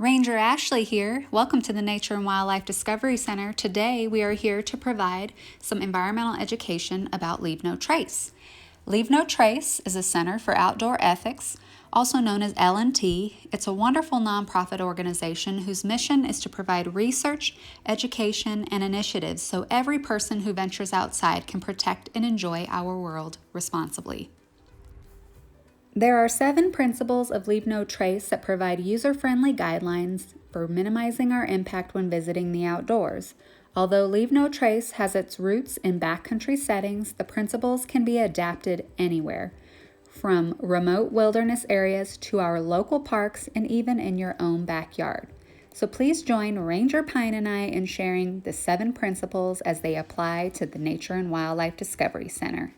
Ranger Ashley here. Welcome to the Nature and Wildlife Discovery Center. Today we are here to provide some environmental education about Leave No Trace. Leave No Trace is a Center for Outdoor Ethics, also known as L&T. It's a wonderful nonprofit organization whose mission is to provide research, education, and initiatives so every person who ventures outside can protect and enjoy our world responsibly. There are 7 principles of Leave No Trace that provide user-friendly guidelines for minimizing our impact when visiting the outdoors. Although Leave No Trace has its roots in backcountry settings, the principles can be adapted anywhere, from remote wilderness areas to our local parks and even in your own backyard. So please join Ranger Pine and I in sharing the 7 principles as they apply to the Nature and Wildlife Discovery Center.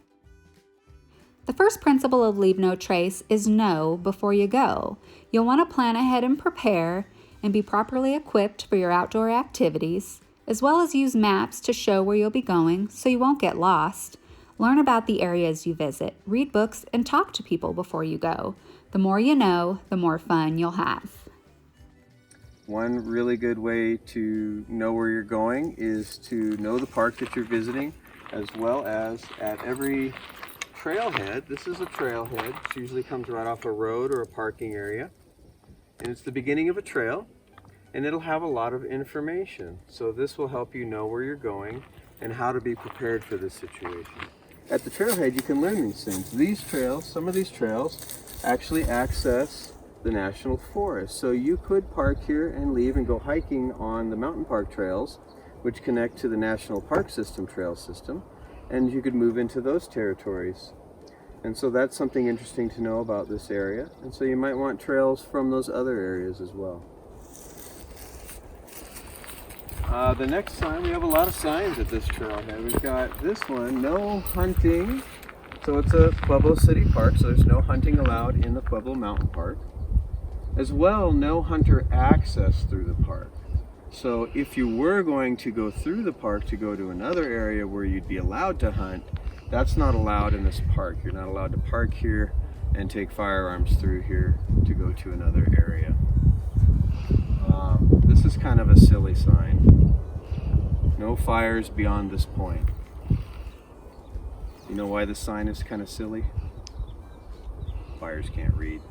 The first principle of Leave No Trace is know before you go. You'll want to plan ahead and prepare and be properly equipped for your outdoor activities, as well as use maps to show where you'll be going so you won't get lost. Learn about the areas you visit, read books, and talk to people before you go. The more you know, the more fun you'll have. One really good way to know where you're going is to know the park that you're visiting, as well as at every trailhead. This is a trailhead. It usually comes right off a road or a parking area, and it's the beginning of a trail, and it'll have a lot of information. So this will help you know where you're going and how to be prepared for this situation. At the trailhead, you can learn these things. These trails, some of these trails actually access the national forest. So you could park here and leave and go hiking on the mountain park trails, which connect to the National Park System trail system, and you could move into those territories. And so that's something interesting to know about this area. And so you might want trails from those other areas as well. The next sign, we have a lot of signs at this trailhead. We've got this one, no hunting. So it's a Pueblo City Park, so there's no hunting allowed in the Pueblo Mountain Park. As well, no hunter access through the park. So if you were going to go through the park to go to another area where you'd be allowed to hunt, that's not allowed in this park. You're not allowed to park here and take firearms through here to go to another area. This is kind of a silly sign. No fires beyond this point. You know why this sign is kind of silly? Fires can't read.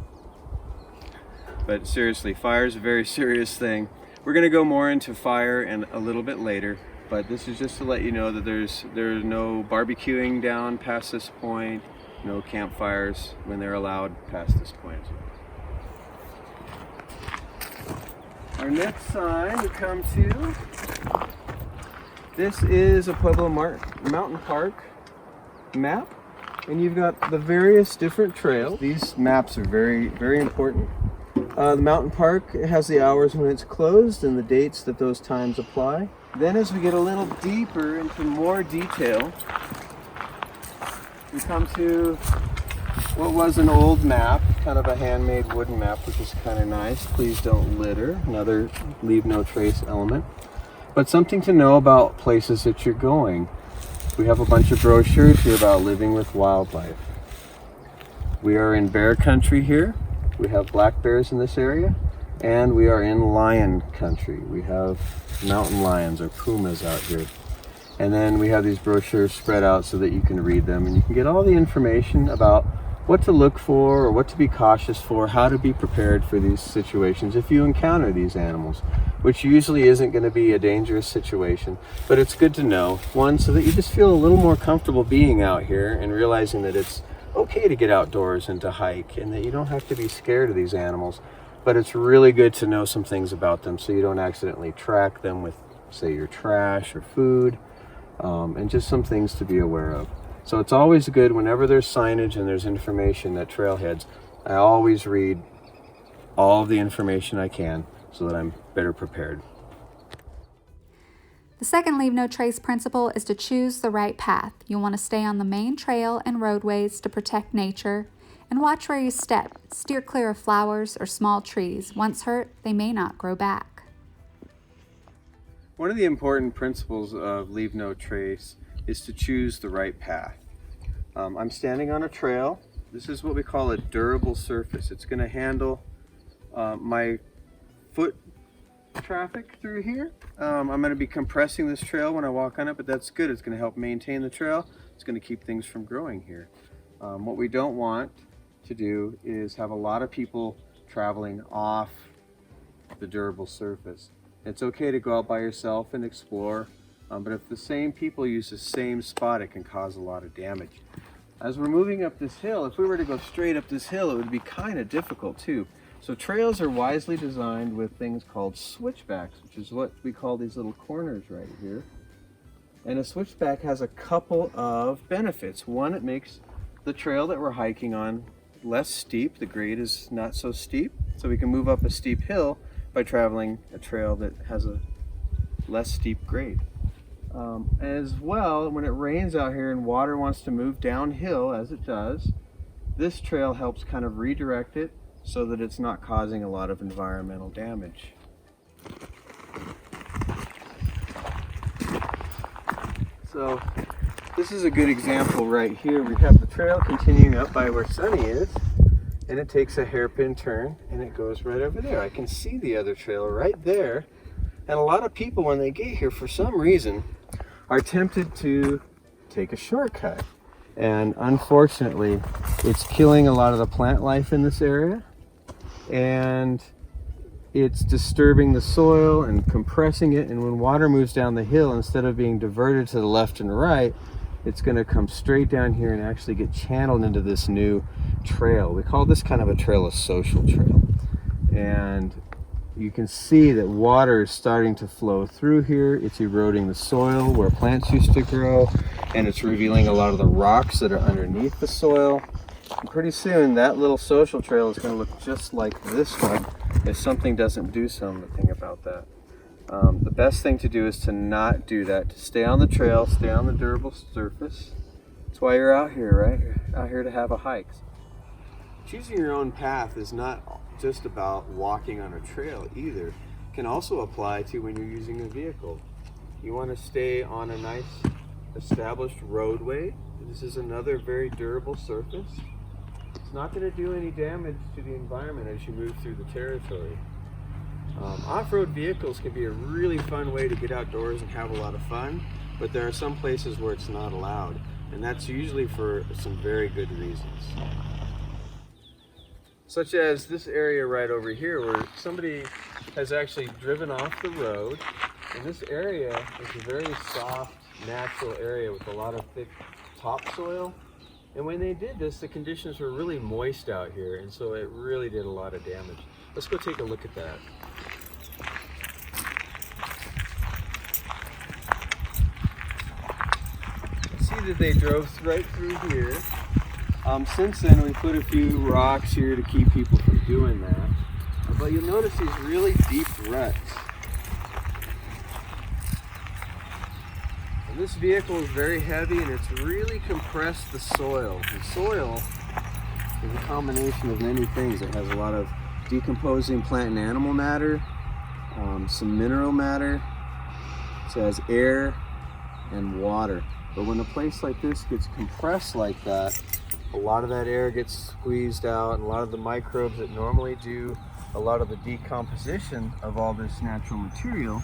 But seriously, fire is a very serious thing. We're going to go more into fire and a little bit later, but this is just to let you know that there's no barbecuing down past this point, no campfires when they're allowed past this point. Our next sign we come to, this is a Pueblo Mountain Park map, and you've got the various different trails. These maps are very, very important. The mountain park has the hours when it's closed and the dates that those times apply. Then as we get a little deeper into more detail, we come to what was an old map, kind of a handmade wooden map, which is kind of nice. Please don't litter, another Leave No Trace element. But something to know about places that you're going. We have a bunch of brochures here about living with wildlife. We are in bear country here. We have black bears in this area, and we are in lion country. We have mountain lions or pumas out here. And then we have these brochures spread out so that you can read them, and you can get all the information about what to look for or what to be cautious for, how to be prepared for these situations if you encounter these animals, which usually isn't going to be a dangerous situation, but it's good to know. One, so that you just feel a little more comfortable being out here and realizing that it's okay to get outdoors and to hike, and that you don't have to be scared of these animals, but it's really good to know some things about them so you don't accidentally track them with, say, your trash or food, and just some things to be aware of. So it's always good whenever there's signage and there's information at trailheads, I always read all of the information I can so that I'm better prepared. The second Leave No Trace principle is to choose the right path. You'll want to stay on the main trail and roadways to protect nature, and watch where you step. Steer clear of flowers or small trees. Once hurt, they may not grow back. One of the important principles of Leave No Trace is to choose the right path. I'm standing on a trail. This is what we call a durable surface. It's going to handle my foot traffic through here. I'm going to be compressing this trail when I walk on it, but that's good. It's going to help maintain the trail. It's going to keep things from growing here. What we don't want to do is have a lot of people traveling off the durable surface. It's okay to go out by yourself and explore, but if the same people use the same spot, it can cause a lot of damage. As we're moving up this hill, if we were to go straight up this hill, it would be kind of difficult too. So trails are wisely designed with things called switchbacks, which is what we call these little corners right here. And a switchback has a couple of benefits. One, it makes the trail that we're hiking on less steep. The grade is not so steep, so we can move up a steep hill by traveling a trail that has a less steep grade. As well, when it rains out here and water wants to move downhill, as it does, this trail helps kind of redirect it so that it's not causing a lot of environmental damage. So this is a good example right here. We have the trail continuing up by where Sunny is, and it takes a hairpin turn and it goes right over there. I can see the other trail right there. And a lot of people, when they get here, for some reason, are tempted to take a shortcut. And unfortunately, it's killing a lot of the plant life in this area, and it's disturbing the soil and compressing it. And when water moves down the hill, instead of being diverted to the left and right, it's going to come straight down here and actually get channeled into this new trail. We call this kind of a trail a social trail. And you can see that water is starting to flow through here. It's eroding the soil where plants used to grow, and it's revealing a lot of the rocks that are underneath the soil. And pretty soon that little social trail is going to look just like this one if something doesn't do something about that. The best thing to do is to not do that, to stay on the trail, stay on the durable surface. That's why you're out here, right? You're out here to have a hike. Choosing your own path is not just about walking on a trail either. It can also apply to when you're using a vehicle. You want to stay on a nice established roadway. This is another very durable surface. It's not going to do any damage to the environment as you move through the territory. Off-road vehicles can be a really fun way to get outdoors and have a lot of fun, but there are some places where it's not allowed, and that's usually for some very good reasons. Such as this area right over here where somebody has actually driven off the road, and this area is a very soft, natural area with a lot of thick topsoil. And when they did this, the conditions were really moist out here, and so it really did a lot of damage. Let's go take a look at that. See that they drove right through here. Since then, we put a few rocks here to keep people from doing that. But you'll notice these really deep ruts. And this vehicle is very heavy, and it's really compressed the soil. The soil is a combination of many things. It has a lot of decomposing plant and animal matter, some mineral matter. It has air and water. But when a place like this gets compressed like that, a lot of that air gets squeezed out, and a lot of the microbes that normally do a lot of the decomposition of all this natural material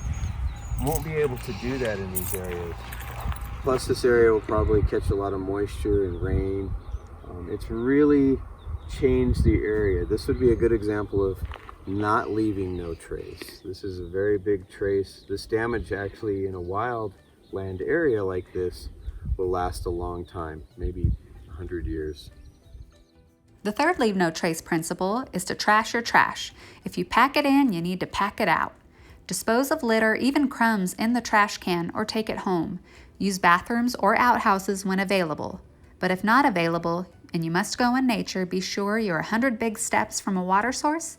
won't be able to do that in these areas. Plus, this area will probably catch a lot of moisture and rain. It's really changed the area. This would be a good example of not leaving no trace. This is a very big trace. This damage actually in a wild land area like this will last a long time, maybe 100 years. The third leave no trace principle is to trash your trash. If you pack it in, you need to pack it out. Dispose of litter, even crumbs, in the trash can or take it home. Use bathrooms or outhouses when available. But if not available, and you must go in nature, be sure you're 100 big steps from a water source.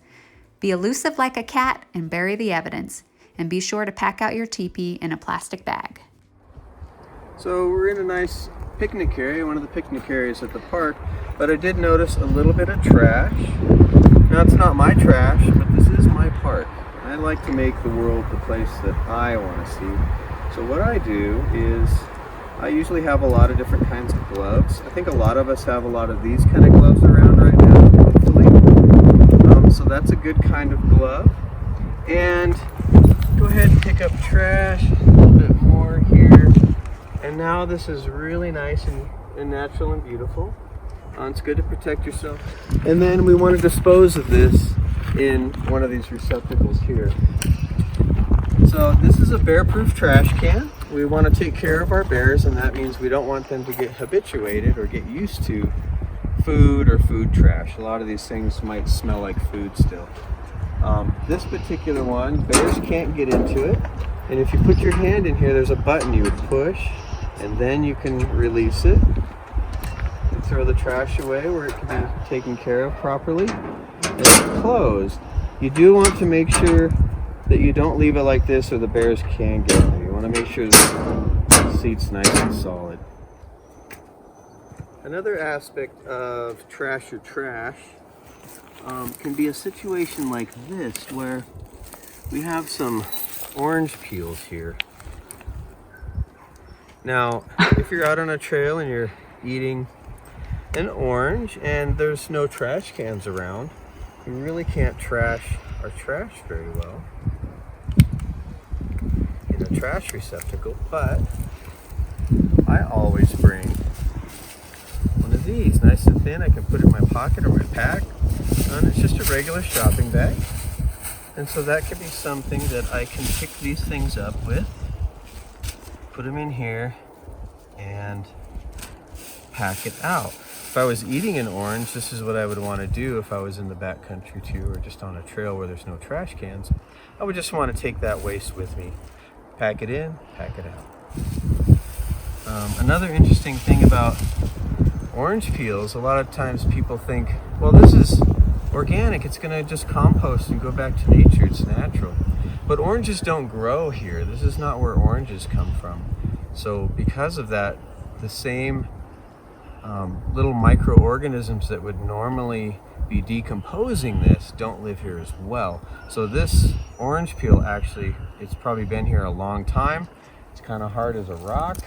Be elusive like a cat and bury the evidence. And be sure to pack out your teepee in a plastic bag. So we're in a nice picnic area, one of the picnic areas at the park, but I did notice a little bit of trash. Now it's not my trash, but this is my park. I like to make the world the place that I want to see. So what I do is I usually have a lot of different kinds of gloves. I think a lot of us have a lot of these kind of gloves around right now, hopefully. So that's a good kind of glove. And go ahead and pick up trash, a little bit more here. And now this is really nice and natural and beautiful. It's good to protect yourself. And then we want to dispose of this in one of these receptacles here. So this is a bear-proof trash can. We want to take care of our bears, and that means we don't want them to get habituated or get used to food or food trash. A lot of these things might smell like food still. This particular one, bears can't get into it. And if you put your hand in here, there's a button you would push, and then you can release it. And throw the trash away where it can be taken care of properly. And it's closed. You do want to make sure that you don't leave it like this or the bears can get in there. You want to make sure the seat's nice and solid. Another aspect of trash or trash can be a situation like this where we have some orange peels here. Now, if you're out on a trail and you're eating an orange and there's no trash cans around, you really can't trash our trash very well in a trash receptacle, but I always bring one of these, nice and thin. I can put it in my pocket or my pack, and it's just a regular shopping bag. And so that could be something that I can pick these things up with, put them in here, and pack it out. If I was eating an orange, this is what I would want to do if I was in the backcountry too, or just on a trail where there's no trash cans. I would just want to take that waste with me. Pack it in, pack it out. Another interesting thing about orange peels, a lot of times people think, well, this is organic, it's going to just compost and go back to nature, it's natural. But oranges don't grow here. This is not where oranges come from. So because of that, the same little microorganisms that would normally be decomposing this don't live here as well. So this orange peel actually, it's probably been here a long time. It's kind of hard as a rock,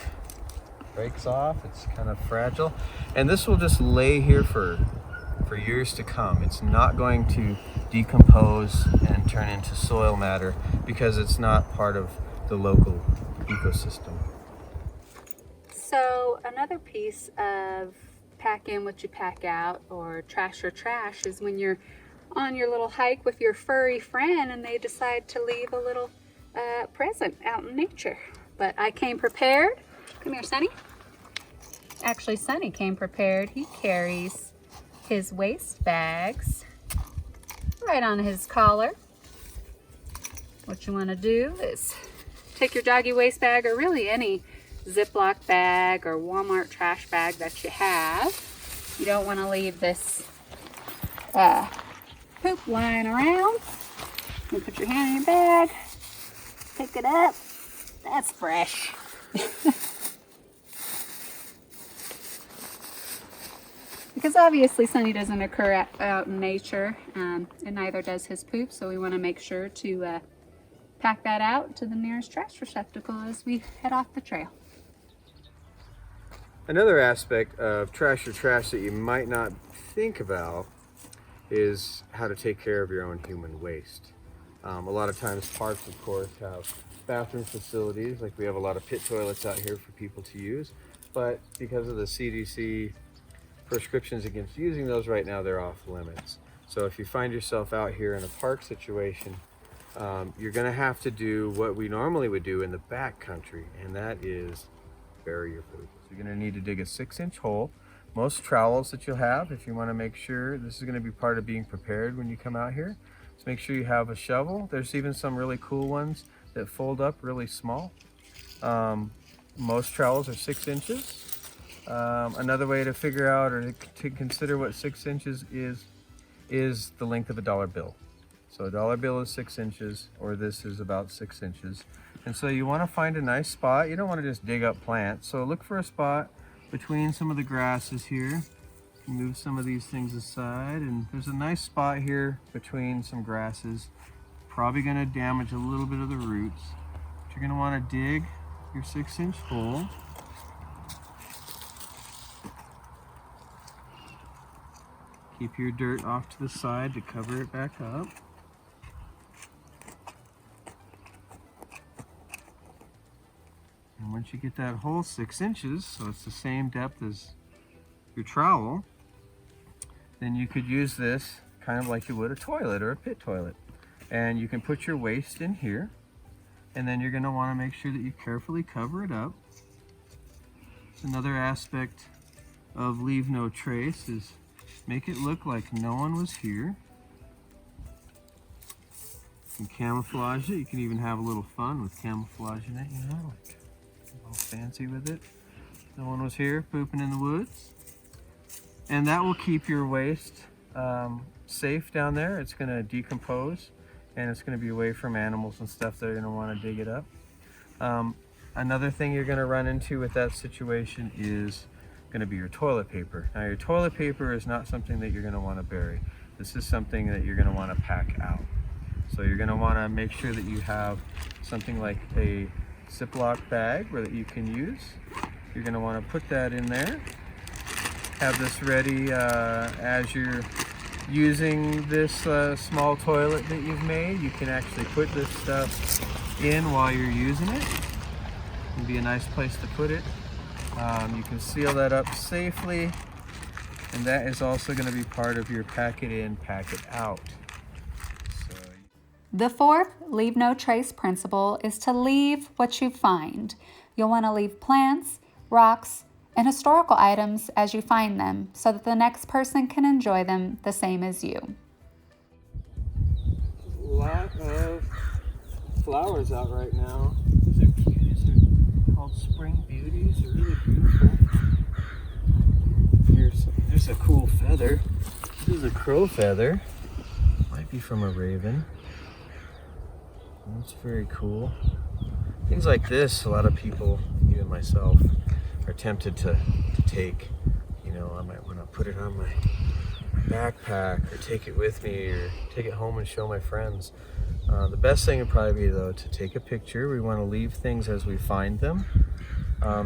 breaks off, it's kind of fragile. And this will just lay here for years to come. It's not going to decompose and turn into soil matter because it's not part of the local ecosystem. So another piece of pack in what you pack out, or trash is when you're on your little hike with your furry friend and they decide to leave a little present out in nature. But I came prepared. Come here, Sonny. Actually, Sonny came prepared. He carries his waste bags right on his collar. What you want to do is take your doggy waste bag, or really any Ziploc bag or Walmart trash bag that you have. You don't want to leave this poop lying around. You put your hand in your bag, pick it up. That's fresh. Because obviously Sonny doesn't occur out in nature, and neither does his poop, so we want to make sure to pack that out to the nearest trash receptacle as we head off the trail. Another aspect of trash or trash that you might not think about is how to take care of your own human waste. A lot of times parks, of course, have bathroom facilities, like we have a lot of pit toilets out here for people to use, but because of the CDC prescriptions against using those right now, they're off limits. So if you find yourself out here in a park situation, you're going to have to do what we normally would do in the backcountry, and that is bury your poop. So you're going to need to dig a 6-inch hole. Most trowels that you'll have, if you want to make sure, this is going to be part of being prepared when you come out here. So make sure you have a shovel. There's even some really cool ones that fold up really small. Most trowels are 6 inches. Another way to figure out or to consider what 6 inches is the length of a dollar bill. So a dollar bill is 6 inches, or this is about 6 inches. And so you want to find a nice spot. You don't want to just dig up plants. So look for a spot between some of the grasses here. Move some of these things aside, and there's a nice spot here between some grasses. Probably going to damage a little bit of the roots. But you're going to want to dig your 6-inch hole. Keep your dirt off to the side to cover it back up. once you get that hole 6 inches, so it's the same depth as your trowel, then you could use this kind of like you would a toilet or a pit toilet. And you can put your waste in here, and then you're going to want to make sure that you carefully cover it up. Another aspect of leave no trace is make it look like no one was here. You can camouflage it. You can even have a little fun with camouflaging it, you know, like all fancy with it. No one was here pooping in the woods. And that will keep your waste safe down there. It's going to decompose, and it's going to be away from animals and stuff that are going to want to dig it up. Another thing you're going to run into with that situation is going to be your toilet paper. Now, your toilet paper is not something that you're going to want to bury. This is something that you're going to want to pack out. So you're going to want to make sure that you have something like a Ziploc bag that you can use. You're going to want to put that in there. Have this ready as you're using this small toilet that you've made. You can actually put this stuff in while you're using it. It'd be a nice place to put it. You can seal that up safely, and that is also going to be part of your pack it in, pack it out. The fourth leave no trace principle is to leave what you find. You'll want to leave plants, rocks, and historical items as you find them so that the next person can enjoy them the same as you. A lot of flowers out right now. These are cute. These are called spring beauties. They're really beautiful. Here's a cool feather. This is a crow feather. Might be from a raven. That's very cool. Things like this, a lot of people, even myself, are tempted to take. You know, I might want to put it on my backpack or take it with me or take it home and show my friends. The best thing would probably be, though, to take a picture. We want to leave things as we find them.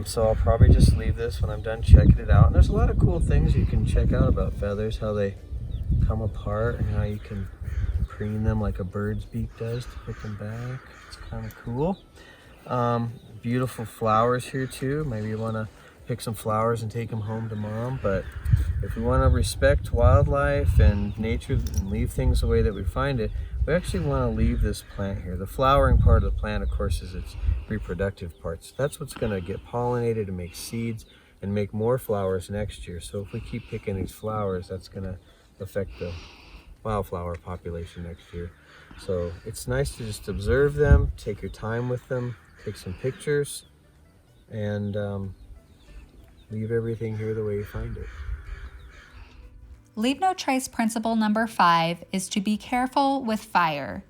So I'll probably just leave this when I'm done checking it out. And there's a lot of cool things you can check out about feathers, how they come apart and how you can preen them like a bird's beak does to put them back. It's kind of cool. Beautiful flowers here too. Maybe you want to pick some flowers and take them home to mom. But if we want to respect wildlife and nature and leave things the way that we find it, we actually want to leave this plant here. The flowering part of the plant, of course, is its reproductive parts. That's what's going to get pollinated and make seeds and make more flowers next year. So if we keep picking these flowers, that's going to affect the wildflower population next year. So it's nice to just observe them, take your time with them, take some pictures, and leave everything here the way you find it. Leave no trace principle number 5 is to be careful with fire.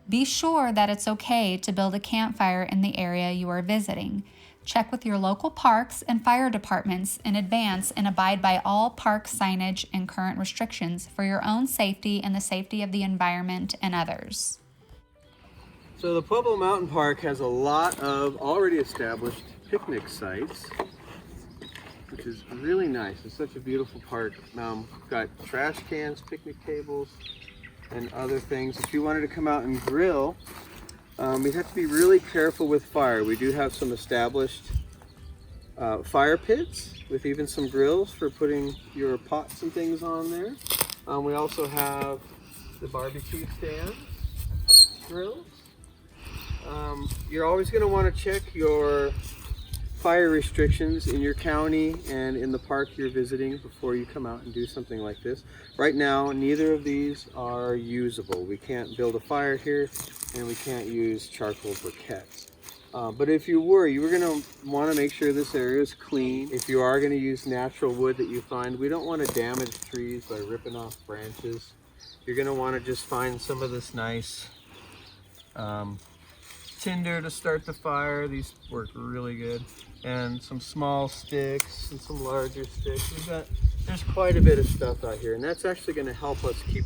Be sure that it's okay to build a campfire in the area you are visiting. Check with your local parks and fire departments in advance and abide by all park signage and current restrictions for your own safety and the safety of the environment and others. So the Pueblo Mountain Park has a lot of already established picnic sites, which is really nice. It's such a beautiful park. We've got trash cans, picnic tables, and other things. If you wanted to come out and grill, we have to be really careful with fire. We do have some established fire pits with even some grills for putting your pots and things on there. We also have the barbecue stand grills. You're always going to want to check your fire restrictions in your county and in the park you're visiting before you come out and do something like this. Right now, neither of these are usable. We can't build a fire here, and we can't use charcoal briquettes. But if you were going to want to make sure this area is clean. If you are going to use natural wood that you find, we don't want to damage trees by ripping off branches. You're going to want to just find some of this nice tinder to start the fire. These work really good. And some small sticks and some larger sticks. There's quite a bit of stuff out here, and that's actually going to help us keep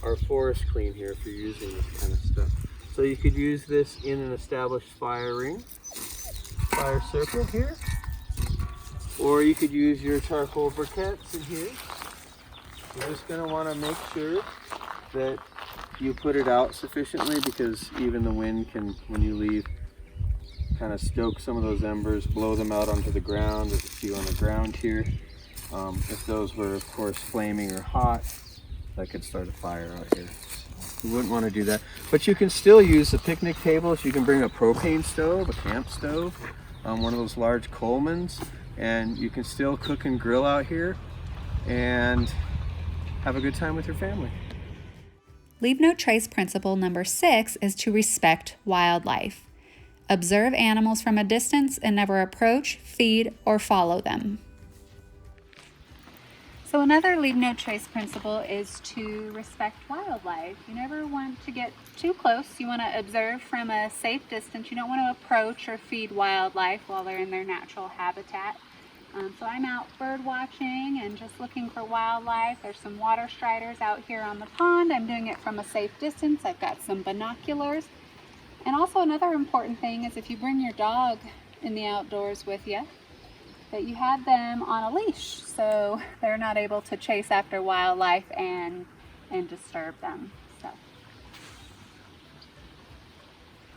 our forest clean here if you're using this kind of stuff. So you could use this in an established fire ring, fire circle here, or you could use your charcoal briquettes in here. You're just going to want to make sure that you put it out sufficiently, because even the wind can, when you leave kind of stoke some of those embers, blow them out onto the ground. There's a few on the ground here. If those were, of course, flaming or hot, that could start a fire out here. You wouldn't want to do that. But you can still use the picnic tables. You can bring a propane stove, a camp stove, one of those large Colemans, and you can still cook and grill out here and have a good time with your family. Leave no trace principle number 6 is to respect wildlife. Observe animals from a distance and never approach, feed, or follow them. So another leave no trace principle is to respect wildlife. You never want to get too close. You want to observe from a safe distance. You don't want to approach or feed wildlife while they're in their natural habitat. So I'm out bird watching and just looking for wildlife. There's some water striders out here on the pond. I'm doing it from a safe distance. I've got some binoculars. And also another important thing is if you bring your dog in the outdoors with you, that you have them on a leash so they're not able to chase after wildlife and disturb them.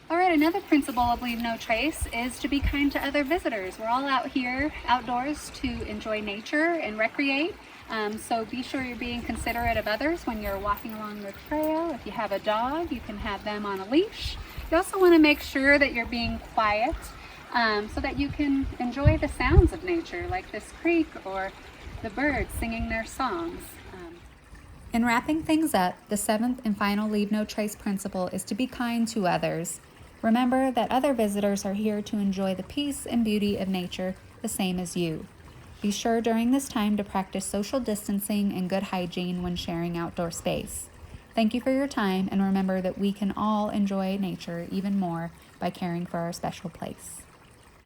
All right, another principle of leave no trace is to be kind to other visitors. We're all out here outdoors to enjoy nature and recreate. So be sure you're being considerate of others when you're walking along the trail. If you have a dog, you can have them on a leash. You also want to make sure that you're being quiet so that you can enjoy the sounds of nature, like this creek or the birds singing their songs. In wrapping things up, the 7th and final leave no trace principle is to be kind to others. Remember that other visitors are here to enjoy the peace and beauty of nature the same as you. Be sure during this time to practice social distancing and good hygiene when sharing outdoor space. Thank you for your time, and remember that we can all enjoy nature even more by caring for our special place.